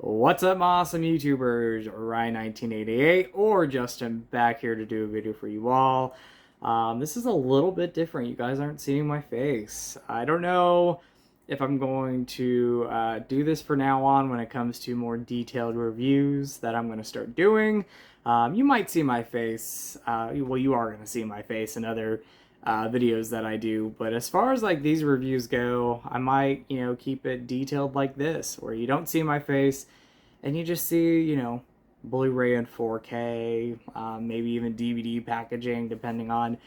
What's up, awesome YouTubers? Ryan1988 or Justin back here to do a video for you all. This is a little bit different. You guys aren't seeing my face. I don't know if I'm going to do this for now on when it comes to more detailed reviews that I'm going to start doing. You might see my face. Well, you are going to see my face in other videos that I do, but as far as like these reviews go, I might, keep it detailed like this, where you don't see my face and you just see, Blu-ray and 4K, maybe even DVD packaging, depending on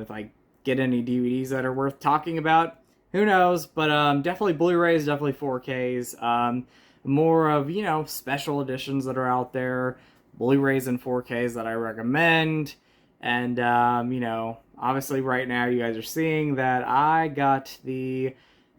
if I get any DVDs that are worth talking about. Who knows? But definitely Blu-rays, definitely 4Ks. More of, special editions that are out there, Blu-rays and 4Ks that I recommend. And, obviously right now you guys are seeing that I got the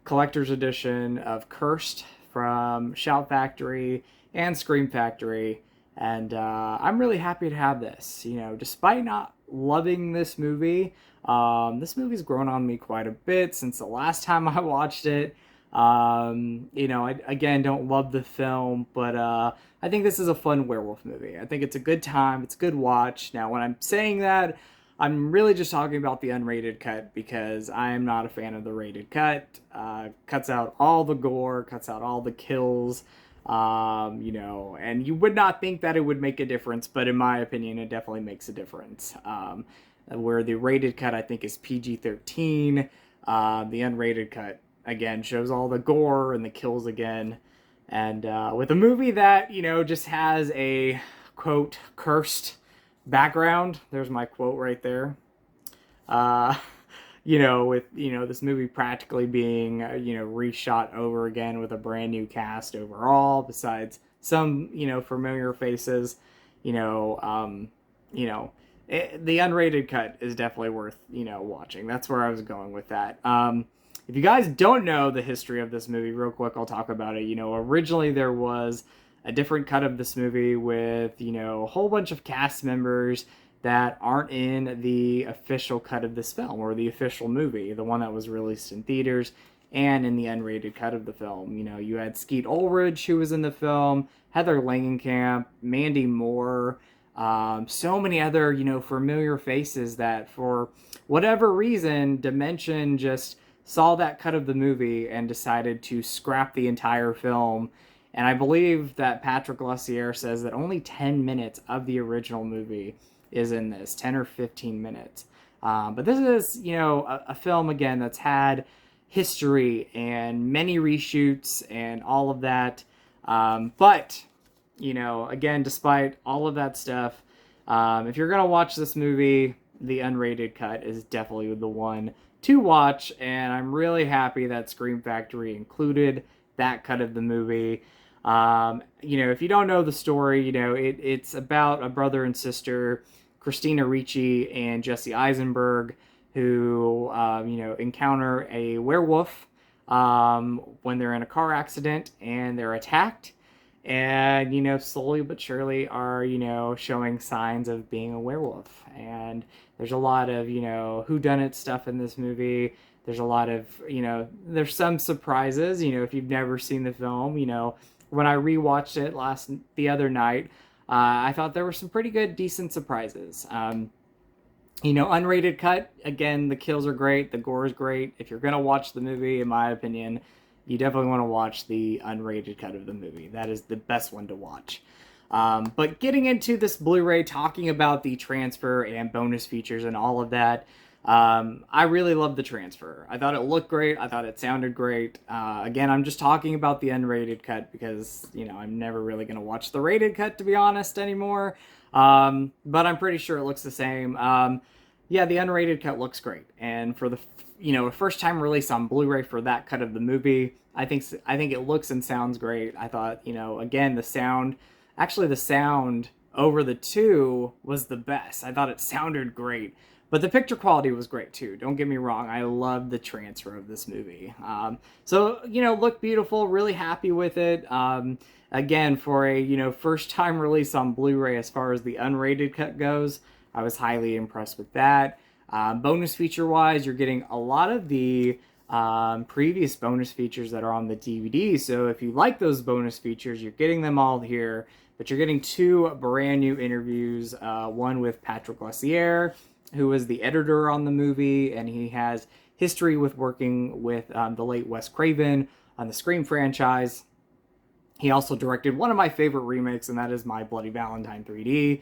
collector's edition of Cursed from Shout Factory and Scream Factory. And I'm really happy to have this. Despite not loving this movie's grown on me quite a bit since the last time I watched it. I, again, don't love the film, but I think this is a fun werewolf movie. I think it's a good time. It's a good watch. Now, when I'm saying that, I'm really just talking about the unrated cut because I am not a fan of the rated cut. Cuts out all the gore, cuts out all the kills, and you would not think that it would make a difference, but in my opinion, it definitely makes a difference. Where the rated cut, I think, is PG-13, the unrated cut, again, shows all the gore and the kills again. And with a movie that, just has a, quote, cursed background, there's my quote right there. With, this movie practically being, reshot over again with a brand new cast overall, besides some, familiar faces, the unrated cut is definitely worth, watching. That's where I was going with that. If you guys don't know the history of this movie, real quick, I'll talk about it. Originally there was a different cut of this movie with, a whole bunch of cast members that aren't in the official cut of this film, or the official movie, the one that was released in theaters and in the unrated cut of the film. You had Skeet Ulrich, who was in the film, Heather Langenkamp, Mandy Moore, so many other, familiar faces that for whatever reason, Dimension just saw that cut of the movie and decided to scrap the entire film. And I believe that Patrick Lussier says that only 10 minutes of the original movie is in this, 10 or 15 minutes. But this is, a film, again, that's had history and many reshoots and all of that. But, again, despite all of that stuff, if you're going to watch this movie, the unrated cut is definitely the one to watch. And I'm really happy that Scream Factory included that cut of the movie. If you don't know the story, it's about a brother and sister, Christina Ricci and Jesse Eisenberg, who, encounter a werewolf when they're in a car accident and they're attacked. And, slowly but surely are, showing signs of being a werewolf. And there's a lot of, whodunit stuff in this movie. There's a lot of, there's some surprises, if you've never seen the film. When I rewatched it the other night, I thought there were some pretty good, decent surprises. Unrated cut, again, the kills are great, the gore is great. If you're going to watch the movie, in my opinion, you definitely want to watch the unrated cut of the movie. That is the best one to watch. But getting into this Blu-ray, talking about the transfer and bonus features and all of that, I really loved the transfer. I thought it looked great. I thought it sounded great. Again, I'm just talking about the unrated cut because, I'm never really going to watch the rated cut, to be honest, anymore. But I'm pretty sure it looks the same. Yeah, the unrated cut looks great. And for the, first time release on Blu-ray for that cut of the movie, I think it looks and sounds great. I thought, again, the sound over the two was the best. I thought it sounded great. But the picture quality was great too. Don't get me wrong. I love the transfer of this movie. So, looked beautiful. Really happy with it. Again, for a, first time release on Blu-ray as far as the unrated cut goes, I was highly impressed with that. Bonus feature wise, you're getting a lot of the previous bonus features that are on the DVD. So if you like those bonus features, you're getting them all here, but you're getting 2 brand new interviews. One with Patrick Lussier, who was the editor on the movie, and he has history with working with the late Wes Craven on the Scream franchise. He also directed one of my favorite remakes, and that is My Bloody Valentine 3D.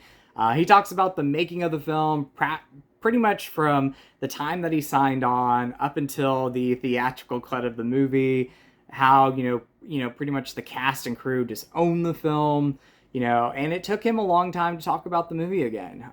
He talks about the making of the film, pretty much from the time that he signed on up until the theatrical cut of the movie. How pretty much the cast and crew just owned the film. And it took him a long time to talk about the movie again.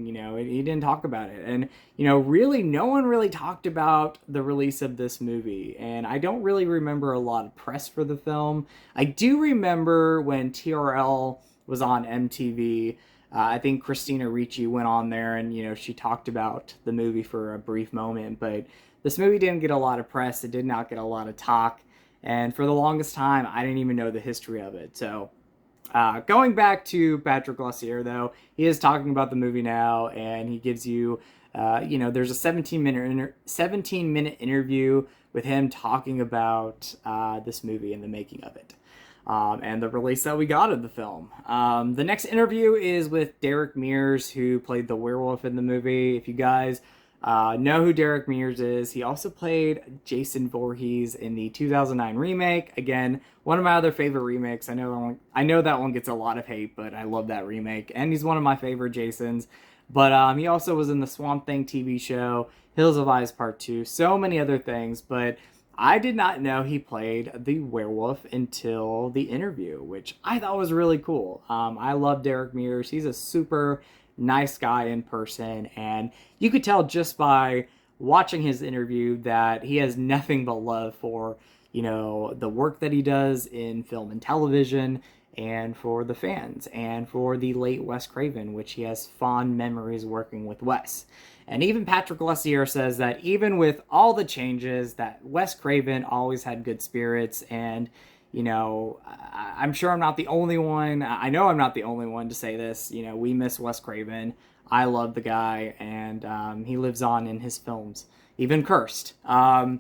He didn't talk about it. And, really, no one really talked about the release of this movie. And I don't really remember a lot of press for the film. I do remember when TRL was on MTV. I think Christina Ricci went on there and, she talked about the movie for a brief moment. But this movie didn't get a lot of press. It did not get a lot of talk. And for the longest time, I didn't even know the history of it. So... going back to Patrick Lussier, though, he is talking about the movie now, and he gives you, there's a 17-minute interview with him talking about this movie and the making of it, and the release that we got of the film. The next interview is with Derek Mears, who played the werewolf in the movie. If you guys know who Derek Mears is, he also played Jason Voorhees in the 2009 remake. Again, one of my other favorite remakes. I know that one gets a lot of hate, but I love that remake, and he's one of my favorite Jasons. But he also was in the Swamp Thing TV show, Hills of Eyes Part 2, so many other things, but I did not know he played the werewolf until the interview, which I thought was really cool. I love Derek Mears. He's a super nice guy in person, and you could tell just by watching his interview that he has nothing but love for the work that he does in film and television, and for the fans, and for the late Wes Craven, which he has fond memories working with Wes. And even Patrick Lussier says that even with all the changes, that Wes Craven always had good spirits. And I'm sure I'm not the only one. I know I'm not the only one to say this. We miss Wes Craven. I love the guy, and he lives on in his films, even Cursed. So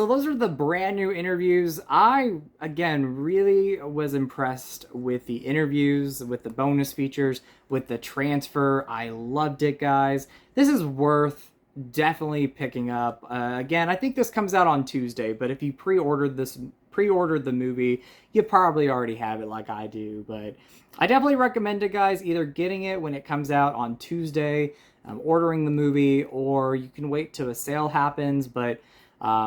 those are the brand new interviews. I, again, really was impressed with the interviews, with the bonus features, with the transfer. I loved it, guys. This is worth definitely picking up. Again, I think this comes out on Tuesday, but if you pre-ordered the movie, you probably already have it like I do. But I definitely recommend it, guys, either getting it when it comes out on Tuesday, ordering the movie, or you can wait till a sale happens. But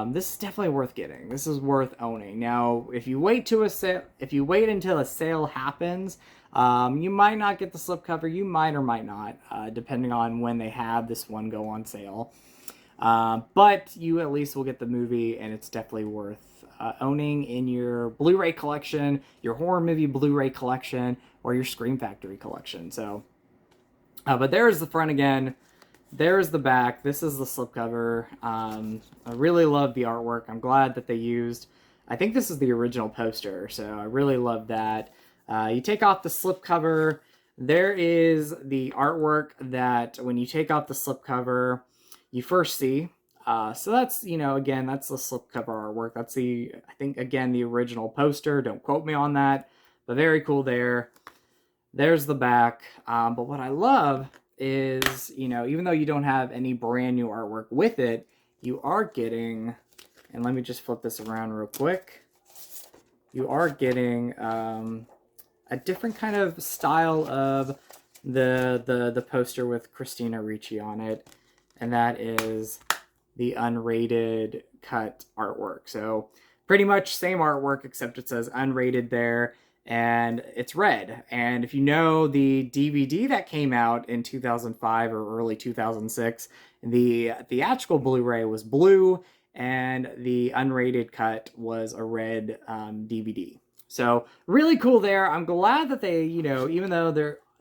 this is definitely worth getting. This is worth owning. Now, if you wait until a sale happens, you might not get the slipcover. You might or might not, depending on when they have this one go on sale. But you at least will get the movie, and it's definitely worth owning in your Blu-ray collection, your horror movie Blu-ray collection, or your Scream Factory collection. So, but there's the front again. There's the back. This is the slipcover. I really love the artwork. I'm glad that they used, I think this is the original poster, so I really love that. You take off the slipcover. There is the artwork that when you take off the slipcover, you first see. So that's, again, that's the slipcover artwork. That's I think, again, the original poster. Don't quote me on that, but very cool there. There's the back. But what I love is, even though you don't have any brand new artwork with it, you are getting, and let me just flip this around real quick. You are getting a different kind of style of the poster with Christina Ricci on it, and that is the unrated cut artwork. So pretty much same artwork, except it says unrated there, and it's red. And if you know the DVD that came out in 2005 or early 2006, the theatrical Blu-ray was blue, and the unrated cut was a red DVD. So really cool there. I'm glad that they, even though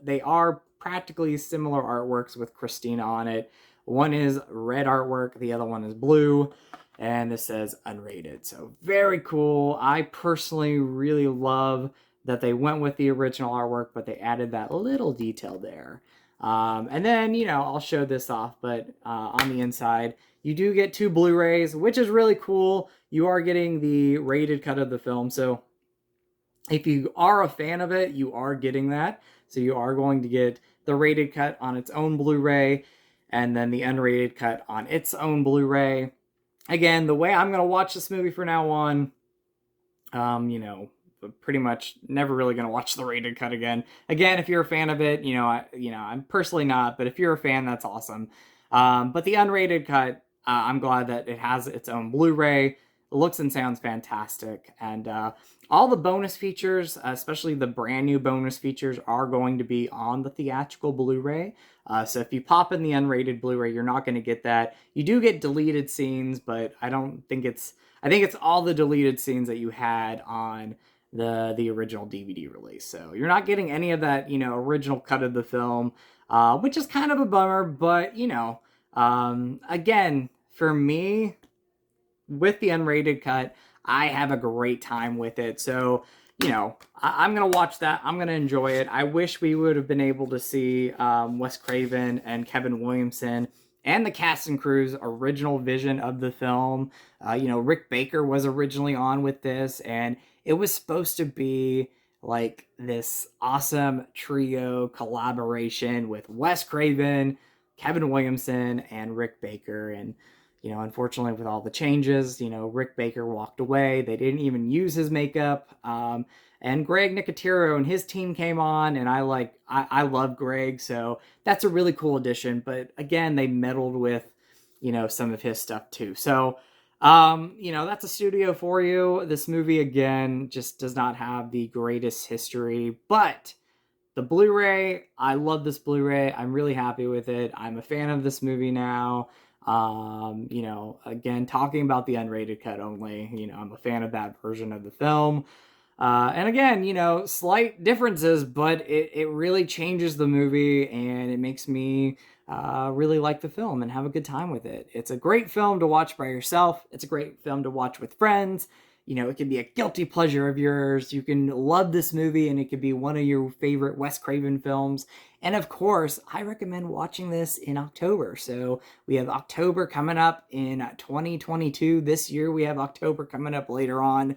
they are practically similar artworks with Christina on it, one is red artwork, the other one is blue, and this says unrated. So very cool. I personally really love that they went with the original artwork, but they added that little detail there. And then, you know, I'll show this off, but on the inside, you do get 2 Blu-rays, which is really cool. You are getting the rated cut of the film, so if you are a fan of it, you are getting that. So you are going to get the rated cut on its own Blu-ray, and then the unrated cut on its own Blu-ray. Again, the way I'm going to watch this movie from now on, you know, pretty much never really going to watch the rated cut again. Again, if you're a fan of it, I'm personally not, but if you're a fan, that's awesome. But the unrated cut, I'm glad that it has its own Blu-ray. It looks and sounds fantastic, and all the bonus features, especially the brand new bonus features, are going to be on the theatrical Blu-ray. So if you pop in the unrated Blu-ray, you're not going to get that. You do get deleted scenes, but I think it's all the deleted scenes that you had on the original DVD release. So you're not getting any of that, you know, original cut of the film, which is kind of a bummer. But, you know, again, for me, with the unrated cut, I have a great time with it. So, you know, I'm going to watch that. I'm going to enjoy it. I wish we would have been able to see Wes Craven and Kevin Williamson and the cast and crew's original vision of the film. You know, Rick Baker was originally on with this, and it was supposed to be like this awesome trio collaboration with Wes Craven, Kevin Williamson, and Rick Baker. And you know, unfortunately, with all the changes, you know, Rick Baker walked away. They didn't even use his makeup. And Greg Nicotero and his team came on, and I love Greg, so that's a really cool addition. But again, they meddled with, you know, some of his stuff too. So, you know, that's a studio for you. This movie, again, just does not have the greatest history, but the Blu-ray, I love this Blu-ray. I'm really happy with it. I'm a fan of this movie now. You know, again, talking about the unrated cut only, you know, I'm a fan of that version of the film. And again, you know, slight differences, but it really changes the movie, and it makes me really like the film and have a good time with it. It's a great film to watch by yourself. It's a great film to watch with friends. You know, it can be a guilty pleasure of yours. You can love this movie, and it could be one of your favorite Wes Craven films. And of course, I recommend watching this in October. So we have October coming up in 2022. This year, we have October coming up later on.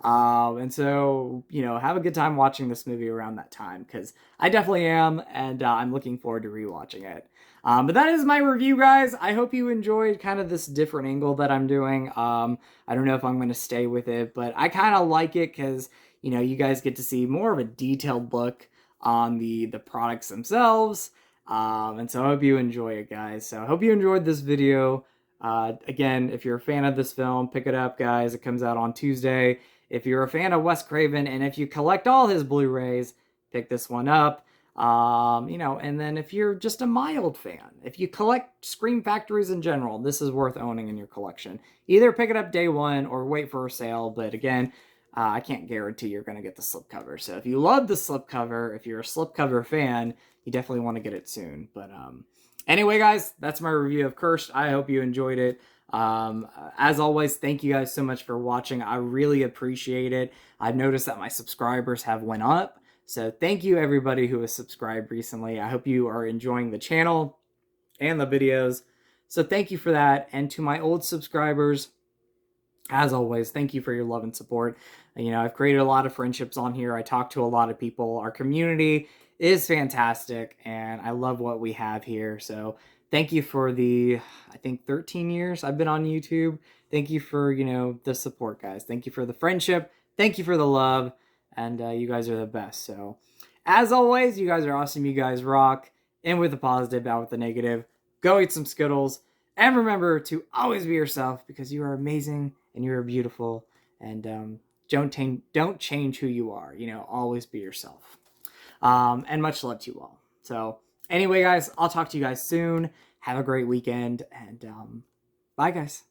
And so, you know, have a good time watching this movie around that time, because I definitely am, and I'm looking forward to rewatching it. But that is my review, guys. I hope you enjoyed kind of this different angle that I'm doing. I don't know if I'm going to stay with it, but I kind of like it because, you know, you guys get to see more of a detailed look on the products themselves. And so I hope you enjoy it, guys. So I hope you enjoyed this video. Again, if you're a fan of this film, pick it up, guys. It comes out on Tuesday. If you're a fan of Wes Craven, and if you collect all his Blu-rays, pick this one up. You know, and then if you're just a mild fan, if you collect Scream Factories in general, this is worth owning in your collection. Either pick it up day one or wait for a sale, but again, I can't guarantee you're going to get the slipcover. So if you love the slipcover, if you're a slipcover fan, you definitely want to get it soon. But anyway, guys, that's my review of Cursed. I hope you enjoyed it. As always, thank you guys so much for watching. I really appreciate it. I've noticed that my subscribers have went up. So thank you everybody who has subscribed recently. I hope you are enjoying the channel and the videos. So thank you for that. And to my old subscribers, as always, thank you for your love and support. You know, I've created a lot of friendships on here. I talk to a lot of people. Our community is fantastic, and I love what we have here. So thank you for the, I think, 13 years I've been on YouTube. Thank you for, you know, the support, guys. Thank you for the friendship. Thank you for the love. And you guys are the best. So, as always, you guys are awesome. You guys rock. In with the positive, out with the negative. Go eat some Skittles. And remember to always be yourself, because you are amazing and you are beautiful. And don't change who you are. You know, always be yourself. And much love to you all. So, anyway, guys, I'll talk to you guys soon. Have a great weekend. And bye, guys.